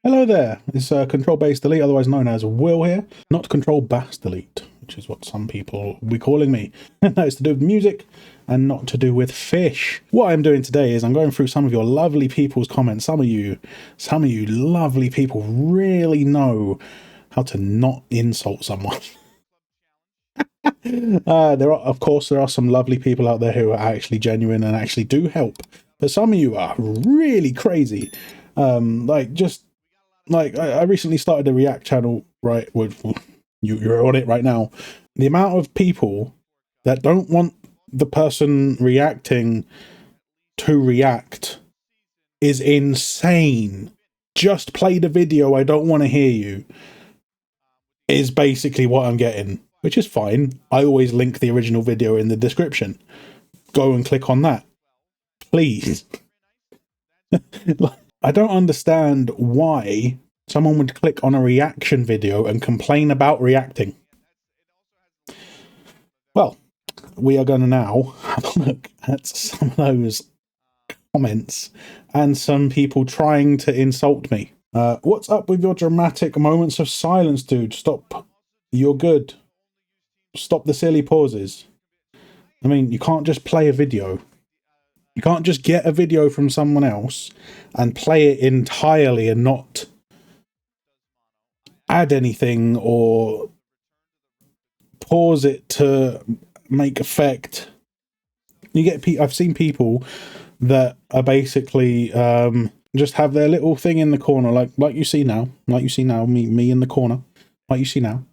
Hello there, it's CtrlBassDelete, otherwise known as Will here. Not CtrlBassDelete, which is what some people will be calling me. It's to do with music and not to do with fish. What I'm doing today is I'm going through some of your lovely people's comments. Some of you lovely people really know how to not insult someone. Of course, there are some lovely people out there who are actually genuine and actually do help. But some of you are really crazy. I recently started a React channel, right? You're on it right now. The amount of people that don't want the person reacting to react is insane. Just play the video, I don't want to hear you, is basically what I'm getting, which is fine. I always link the original video in the description. Go and click on that, please. I don't understand why someone would click on a reaction video and complain about reacting. Well, we are going to now have a look at some of those comments and some people trying to insult me. What's up with your dramatic moments of silence, dude? Stop. You're good. Stop the silly pauses. I mean, you can't just play a video. You can't just get a video from someone else and play it entirely and not add anything or pause it to make effect. You get I've seen people that are basically just have their little thing in the corner, like you see now, me in the corner, like you see now,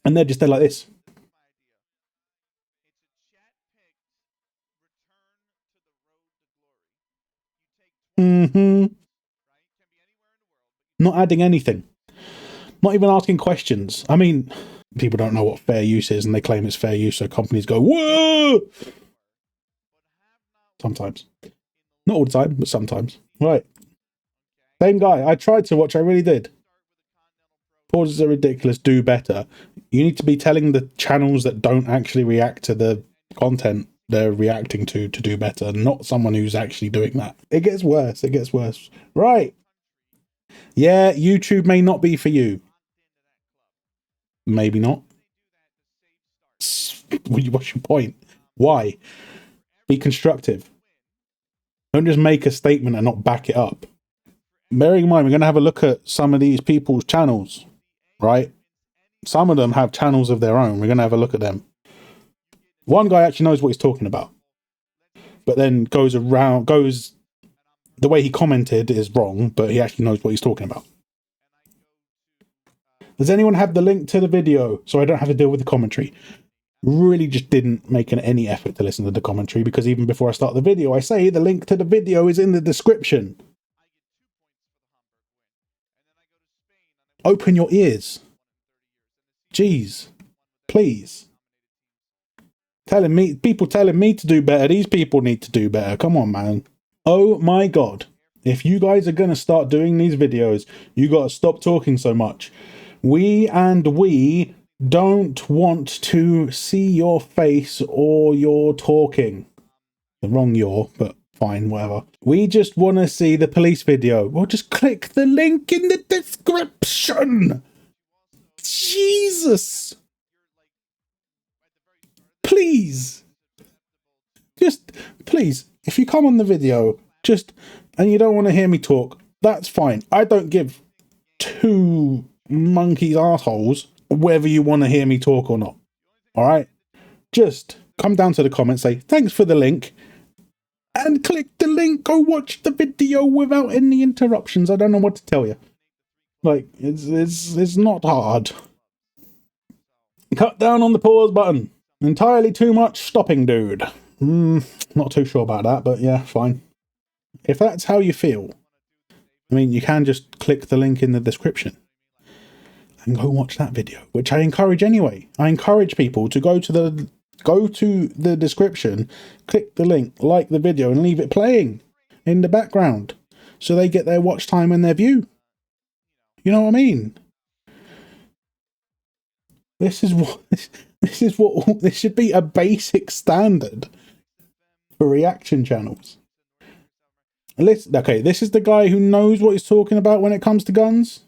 and they're like this. Not adding anything. Not even asking questions. I mean, people don't know what fair use is and they claim it's fair use, so companies go, whoa! Sometimes. Not all the time, but sometimes. Right. Same guy. I tried to watch, I really did. Pauses are ridiculous, do better. You need to be telling the channels that don't actually react to the content they're reacting to do better, not someone who's actually doing that. It gets worse, it gets worse. Right. Yeah, YouTube may not be for you. Maybe not. What's your point? Why? Be constructive. Don't just make a statement and not back it up. Bearing in mind, we're going to have a look at some of these people's channels, right? Some of them have channels of their own. We're going to have a look at them. One guy actually knows what he's talking about, but then the way he commented is wrong, but he actually knows what he's talking about. Does anyone have the link to the video so I don't have to deal with the commentary? Really just didn't make any effort to listen to the commentary, because even before I start the video, I say the link to the video is in the description. Open your ears. Jeez. Please. People telling me to do better. These people need to do better. Come on, man. Oh my God. If you guys are going to start doing these videos, you got to stop talking so much. We don't want to see your face or your talking. The wrong your, but fine, whatever. We just want to see the police video. Well, just click the link in the description. Jesus. Please. Just, please, if you come on the video, and you don't want to hear me talk, that's fine. I don't give two monkeys' assholes whether you want to hear me talk or not. All right? Just come down to the comments, say, thanks for the link, and click the link. Go watch the video without any interruptions. I don't know what to tell you. Like, it's not hard. Cut down on the pause button. Entirely too much stopping, dude. Not too sure about that, but yeah, fine. If that's how you feel, I mean, you can just click the link in the description and go watch that video, which I encourage anyway. I encourage people to go to the description, click the link, like the video, and leave it playing in the background so they get their watch time and their view. You know what I mean? This should be a basic standard for reaction channels. Listen, okay, this is the guy who knows what he's talking about when it comes to guns,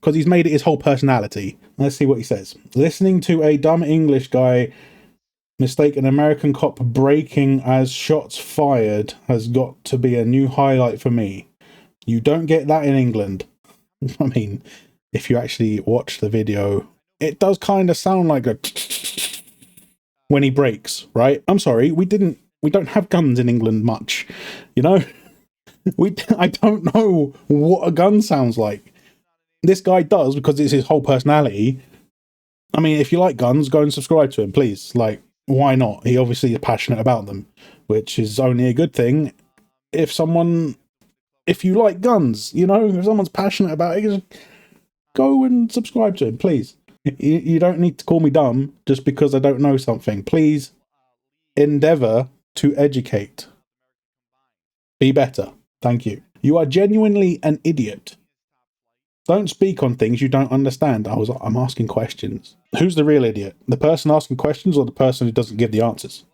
because he's made it his whole personality. Let's see what he says. Listening to a dumb English guy mistake an American cop breaking as shots fired has got to be a new highlight for me. You don't get that in England. I mean, if you actually watch the video, it does kind of sound like a when he breaks, right? I'm sorry, we don't have guns in England much, you know? I don't know what a gun sounds like. This guy does, because it's his whole personality. I mean, if you like guns, go and subscribe to him, please. Like, why not? He obviously is passionate about them, which is only a good thing. If you like guns, you know, if someone's passionate about it, just go and subscribe to him, please. You don't need to call me dumb just because I don't know something. Please endeavor to educate. Be better. Thank you. You are genuinely an idiot. Don't speak on things you don't understand. I'm asking questions. Who's the real idiot? The person asking questions or the person who doesn't give the answers?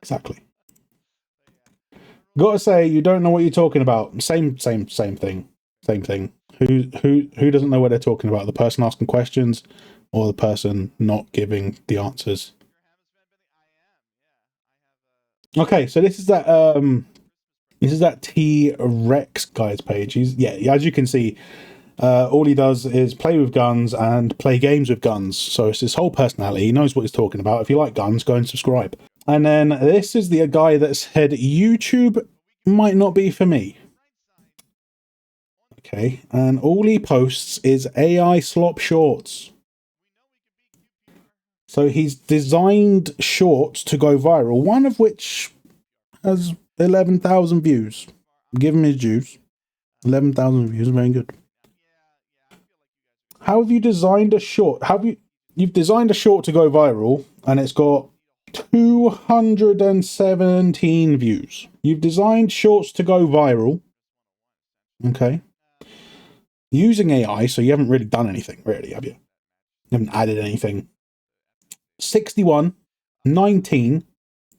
Exactly. Gotta say, you don't know what you're talking about. Same thing. Same thing. Who doesn't know what they're talking about? The person asking questions or the person not giving the answers? Okay, so this is that T-Rex guy's page. As you can see, all he does is play with guns and play games with guns. So it's his whole personality. He knows what he's talking about. If you like guns, go and subscribe. And then this is the guy that said YouTube might not be for me. Okay, and all he posts is AI slop shorts. So he's designed shorts to go viral, one of which has 11,000 views. Give him his dues. 11,000 views, very good. How have you designed a short? You've designed a short to go viral, and it's got 217 views. You've designed shorts to go viral. Okay. Using AI, so you haven't really done anything, really, have you? You haven't added anything. 61, 19,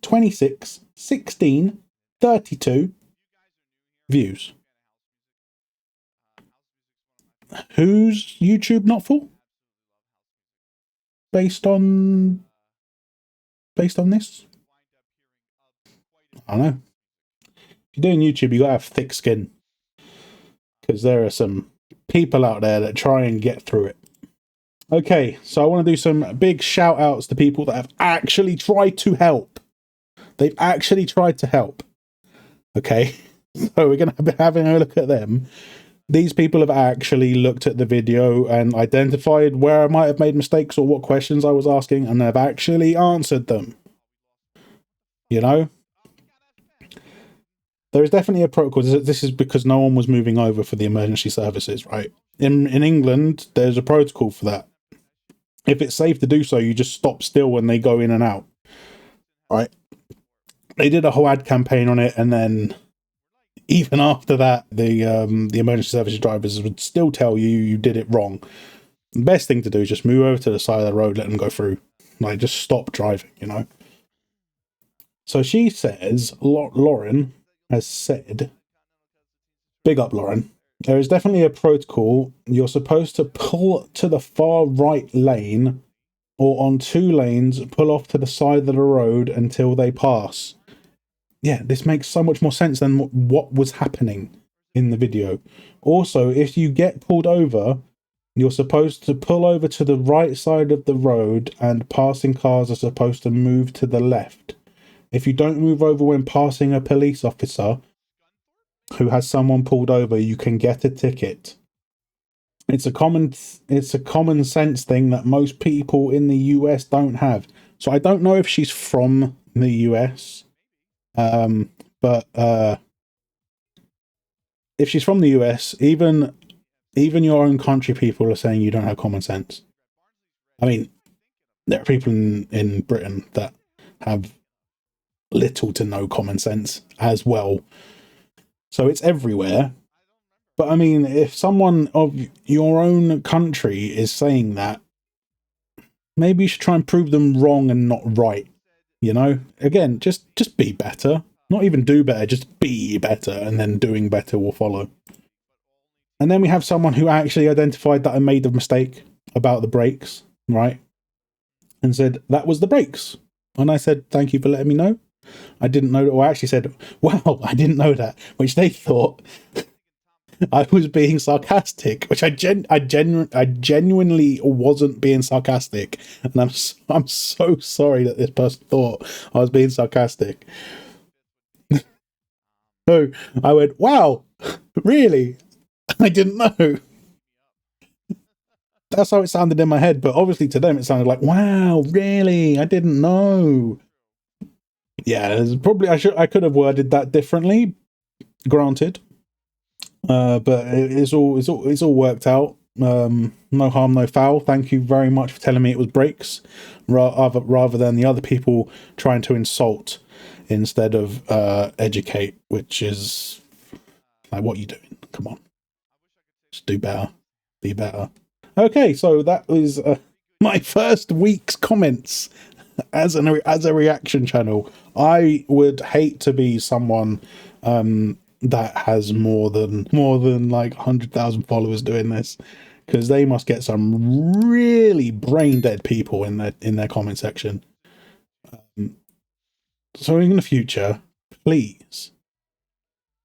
26, 16, 32 views. Who's YouTube not for? Based on this? I don't know. If you're doing YouTube, you gotta have thick skin, because there are some people out there that try and get through it. Okay, so I want to do some big shout outs to people that have actually tried to help. They've actually tried to help. Okay, so we're going to be having a look at them. These people have actually looked at the video and identified where I might have made mistakes or what questions I was asking, and they've actually answered them. You know? There is definitely a protocol. This is because no one was moving over for the emergency services, right? In England, there's a protocol for that. If it's safe to do so, you just stop still when they go in and out, right? They did a whole ad campaign on it, and then even after that, the emergency services drivers would still tell you you did it wrong. The best thing to do is just move over to the side of the road, let them go through. Like, just stop driving, you know? So she says, Lauren has said, big up, Lauren. There is definitely a protocol. You're supposed to pull to the far right lane, or on 2 lanes, pull off to the side of the road until they pass. Yeah, this makes so much more sense than what was happening in the video. Also, if you get pulled over, you're supposed to pull over to the right side of the road, and passing cars are supposed to move to the left. If you don't move over when passing a police officer who has someone pulled over, you can get a ticket. It's a common sense thing that most people in the US don't have. So I don't know if she's from the US, but if she's from the US, even your own country people are saying you don't have common sense. I mean, there are people in Britain that have little to no common sense as well. So it's everywhere. But I mean, if someone of your own country is saying that, maybe you should try and prove them wrong and not right. You know, again, just be better. Not even do better, just be better, and then doing better will follow. And then we have someone who actually identified that I made the mistake about the brakes, right? And said, that was the brakes. And I said, thank you for letting me know. I didn't know that, or I actually said, wow, I didn't know that, which they thought I was being sarcastic, which I genuinely wasn't being sarcastic. And I'm so sorry that this person thought I was being sarcastic. So I went, wow, really? I didn't know. That's how it sounded in my head, but obviously to them it sounded like, wow, really? I didn't know. Yeah, probably I could have worded that differently, granted. But it's all worked out. No harm, no foul. Thank you very much for telling me it was brakes, rather than the other people trying to insult instead of educate, which is like, what are you doing? Come on, just do better, be better. Okay, so that was my first week's comments as a reaction channel. I would hate to be someone that has more than like 100,000 followers doing this, because they must get some really brain dead people in their comment section. So in the future, please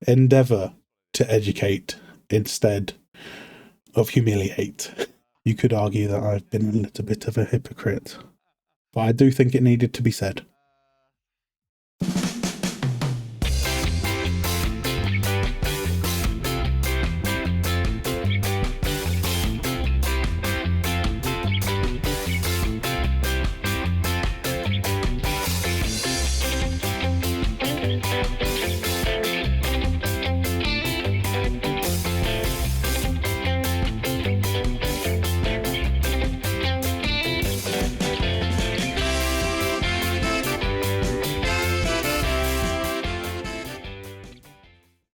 endeavor to educate instead of humiliate. You could argue that I've been a little bit of a hypocrite, but I do think it needed to be said.